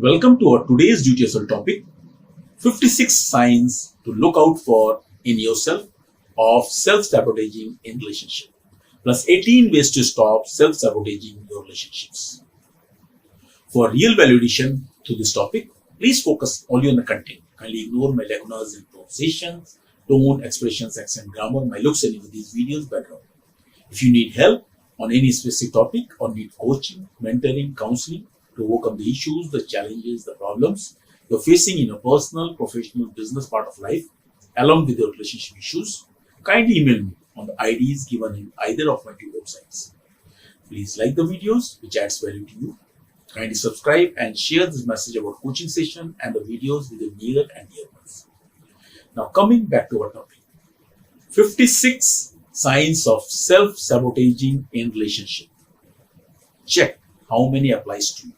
Welcome to our today's duty assault topic, 56 signs to look out for in yourself of self-sabotaging in relationship, plus 18 ways to stop self-sabotaging your relationships. For real value addition to this topic, please focus only on the content. Kindly ignore my lacunas in pronunciations, tone, expressions, accent, grammar, my looks, and even these videos background. If you need help on any specific topic or need coaching, mentoring, counseling, to overcome the issues, the challenges, the problems you're facing in your personal, professional, business part of life, along with your relationship issues, kindly email me on the IDs given in either of my two websites. Please like the videos, which adds value to you. Kindly subscribe and share this message about coaching session and the videos with your near and dear ones. Now coming back to our topic, 56 signs of self-sabotaging in relationship. Check how many applies to you.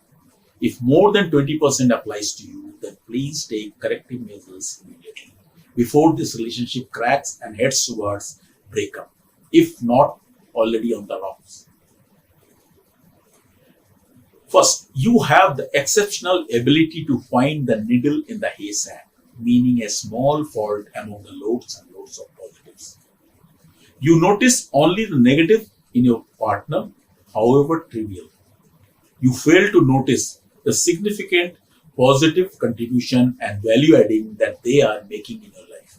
If more than 20% applies to you, then please take corrective measures immediately before this relationship cracks and heads towards breakup, if not already on the rocks. First, you have the exceptional ability to find the needle in the haystack, meaning a small fault among the loads and loads of positives. You notice only the negative in your partner, however trivial. You fail to notice the significant positive contribution and value adding that they are making in your life.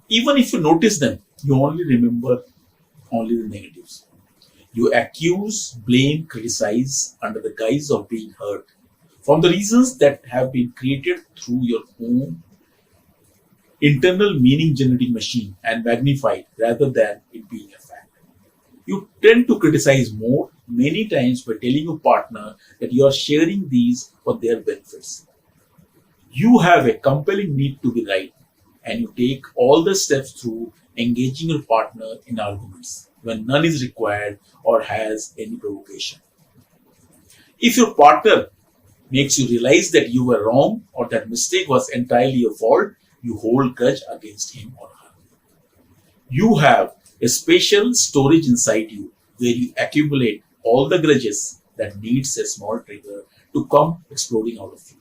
Even if you notice them, you only remember only the negatives. You accuse, blame, criticize under the guise of being hurt from the reasons that have been created through your own internal meaning generating machine and magnified rather than it being a fact. You tend to criticize more, many times by telling your partner that you are sharing these for their benefits. You have a compelling need to be right, and you take all the steps through engaging your partner in arguments when none is required or has any provocation. If your partner makes you realize that you were wrong or that mistake was entirely your fault, you hold grudge against him or her. You have a special storage inside you where you accumulate all the grudges that needs a small trigger to come exploding out of you.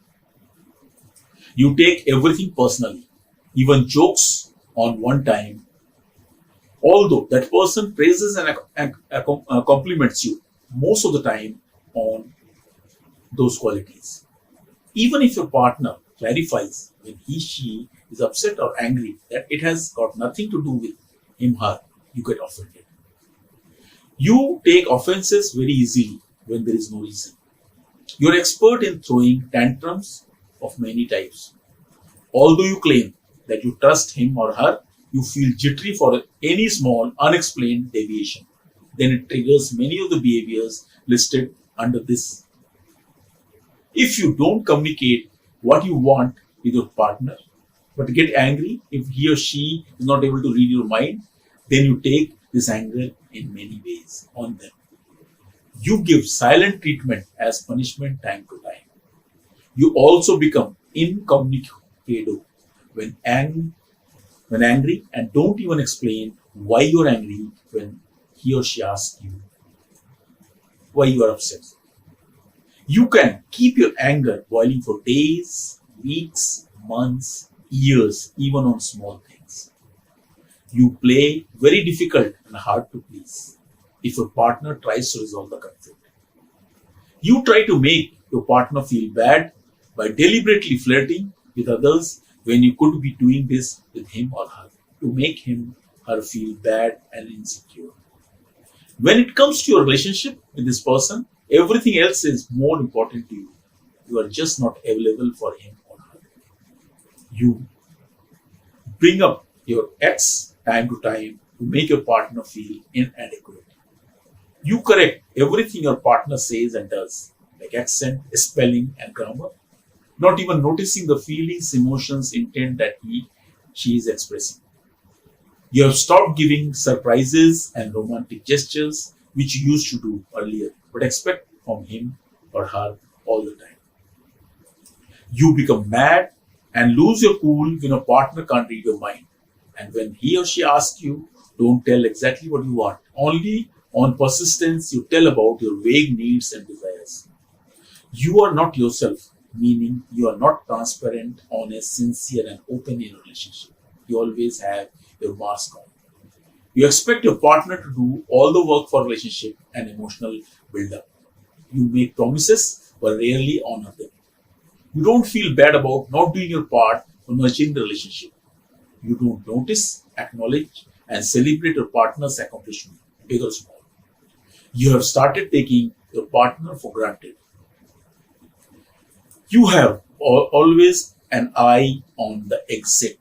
You take everything personally, even jokes on one time, although that person praises and compliments you most of the time on those qualities. Even if your partner clarifies when she is upset or angry that it has got nothing to do with him, her, you get offended. You take offenses very easily when there is no reason. You're expert in throwing tantrums of many types. Although you claim that you trust him or her, you feel jittery for any small unexplained deviation. Then it triggers many of the behaviors listed under this. If you don't communicate what you want with your partner, but get angry if he or she is not able to read your mind, then you take this anger in many ways on them. You give silent treatment as punishment time to time. You also become incommunicado when angry and don't even explain why you're angry when he or she asks you why you are upset. You can keep your anger boiling for days, weeks, months, years, even on small things. You play very difficult and hard to please if your partner tries to resolve the conflict. You try to make your partner feel bad by deliberately flirting with others when you could be doing this with him or her to make him or her feel bad and insecure. When it comes to your relationship with this person, everything else is more important to you. You are just not available for him or her. You bring up your ex time to time to make your partner feel inadequate. You correct everything your partner says and does, like accent, spelling, and grammar, not even noticing the feelings, emotions, intent that she is expressing. You have stopped giving surprises and romantic gestures, which you used to do earlier, but expect from him or her all the time. You become mad and lose your cool when a partner can't read your mind. And when he or she asks you, don't tell exactly what you want. Only on persistence you tell about your vague needs and desires. You are not yourself meaning you are not transparent, honest, sincere, and open in a relationship. You always have your mask on. You expect your partner to do all the work for relationship and emotional build-up. You make promises but rarely honor them. You don't feel bad about not doing your part for nurturing the relationship. You don't notice, acknowledge, and celebrate your partner's accomplishment, big or small. You have started taking your partner for granted. You have always an eye on the exit.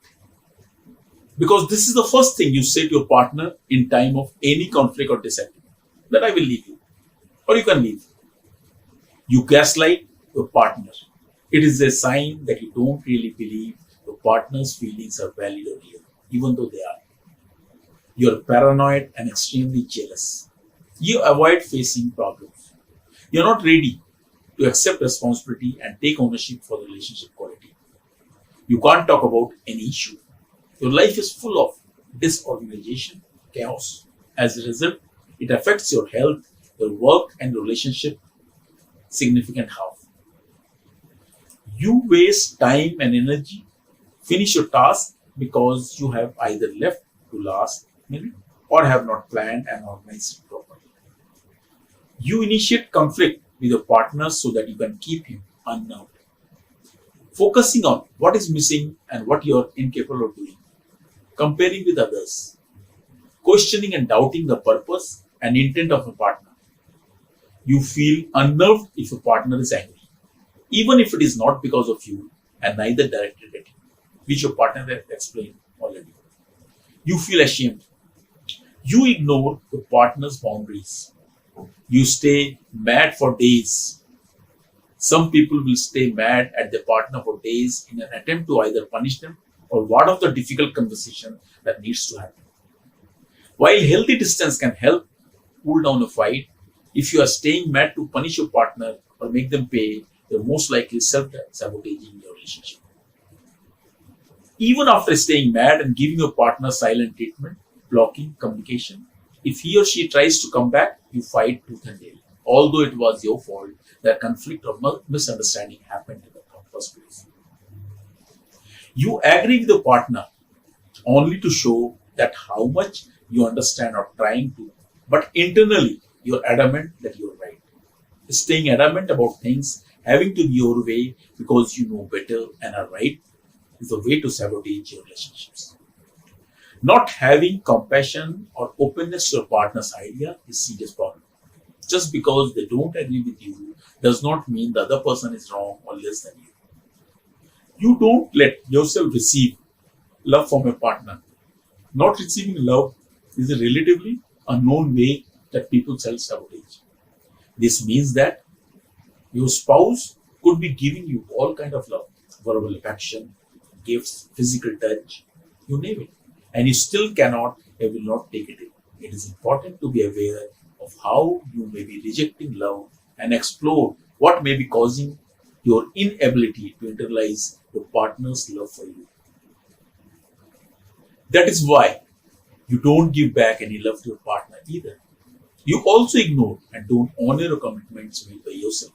Because this is the first thing you say to your partner in time of any conflict or disagreement, that I will leave you, or you can leave. You gaslight your partner. It is a sign that you don't really believe your partner's feelings are valid or real, even though they are. You are paranoid and extremely jealous. You avoid facing problems. You are not ready to accept responsibility and take ownership for the relationship quality. You can't talk about any issue. Your life is full of disorganization, chaos. As a result, it affects your health, your work, and your relationship significant half. You waste time and energy, finish your task because you have either left to last minute or have not planned and organized it properly. You initiate conflict with your partner so that you can keep him unnerved, focusing on what is missing and what you are incapable of doing, comparing with others, questioning and doubting the purpose and intent of a partner. You feel unnerved if a partner is angry, even if it is not because of you and neither directed at you, which your partner has explained already. You feel ashamed. You ignore your partner's boundaries. You stay mad for days. Some people will stay mad at their partner for days in an attempt to either punish them or ward off the difficult conversation that needs to happen. While healthy distance can help cool down a fight, if you are staying mad to punish your partner or make them pay, you're most likely self-sabotaging your relationship. Even after staying mad and giving your partner silent treatment, blocking communication, if he or she tries to come back, you fight tooth and nail. Although it was your fault, that conflict or misunderstanding happened in the first place. You agree with your partner only to show that how much you understand or trying to, but internally you're adamant that you're right. Staying adamant about things having to be your way because you know better and are right is a way to sabotage your relationships. Not having compassion or openness to your partner's idea is a serious problem. Just because they don't agree with you does not mean the other person is wrong or less than you. You don't let yourself receive love from your partner. Not receiving love is a relatively unknown way that people self-sabotage. This means that your spouse could be giving you all kind of love, verbal affection, gifts, physical touch, you name it, and you still cannot and will not take it in. It is important to be aware of how you may be rejecting love and explore what may be causing your inability to internalize your partner's love for you. That is why you don't give back any love to your partner either. You also ignore and don't honor your commitments made by yourself.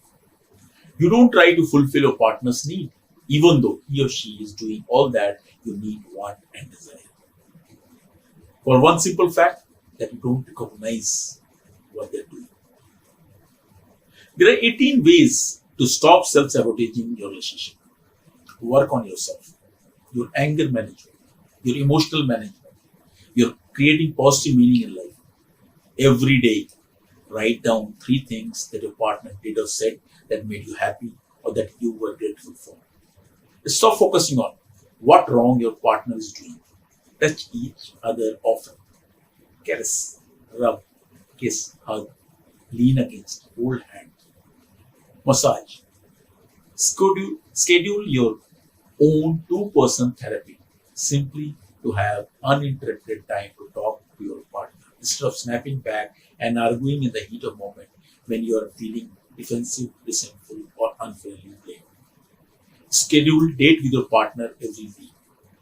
You don't try to fulfill your partner's need, even though he or she is doing all that you need, want, and desire. For one simple fact that you don't recognize what they're doing. There are 18 ways to stop self-sabotaging your relationship. Work on yourself, your anger management, your emotional management, your creating positive meaning in life. Every day, write down 3 things that your partner did or said that made you happy or that you were grateful for. Stop focusing on what wrong your partner is doing. Touch each other often. Caress, rub, kiss, hug, lean against, hold hand, massage. Schedule your own 2-person therapy simply to have uninterrupted time to talk to your partner instead of snapping back and arguing in the heat of moment when you are feeling defensive, resentful, or unfairly blamed. Schedule date with your partner every week.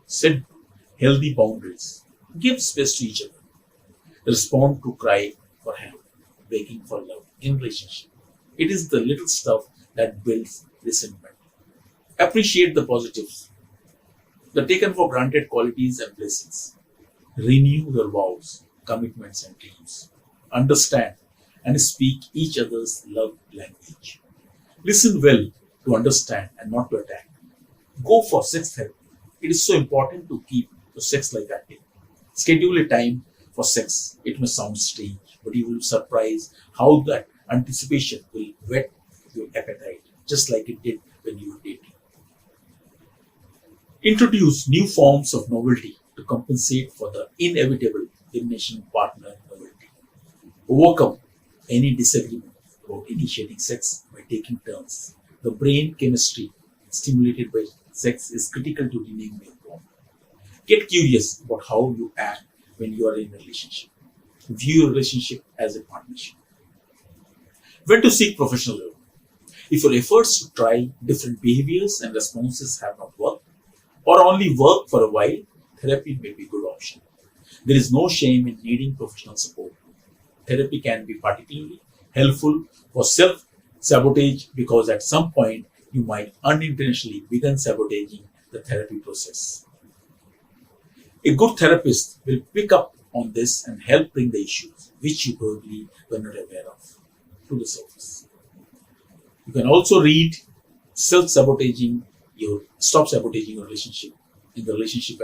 Set healthy boundaries. Give space to each other. Respond to cry for help, begging for love in relationship. It is the little stuff that builds resentment. Appreciate the positives, the taken for granted qualities and blessings. Renew your vows, commitments, and dreams. Understand and speak each other's love language. Listen well to understand and not to attack. Go for sex therapy. It is so important to keep your sex life active. Schedule a time for sex. It may sound strange, but you will be surprised how that anticipation will whet your appetite, just like it did when you were dating. Introduce new forms of novelty to compensate for the inevitable diminishing partner novelty. Overcome any disagreement about initiating sex by taking turns. The brain chemistry stimulated by sex is critical to renewing your bond. Get curious about how you act when you are in a relationship. View your relationship as a partnership. When to seek professional help. If your efforts to try different behaviors and responses have not worked, or only work for a while, therapy may be a good option. There is no shame in needing professional support. Therapy can be particularly helpful for self-sabotage because at some point you might unintentionally begin sabotaging the therapy process. A good therapist will pick up on this and help bring the issues, which you probably were not aware of, to the surface. You can also read Stop Sabotaging Your Relationship in the Relationship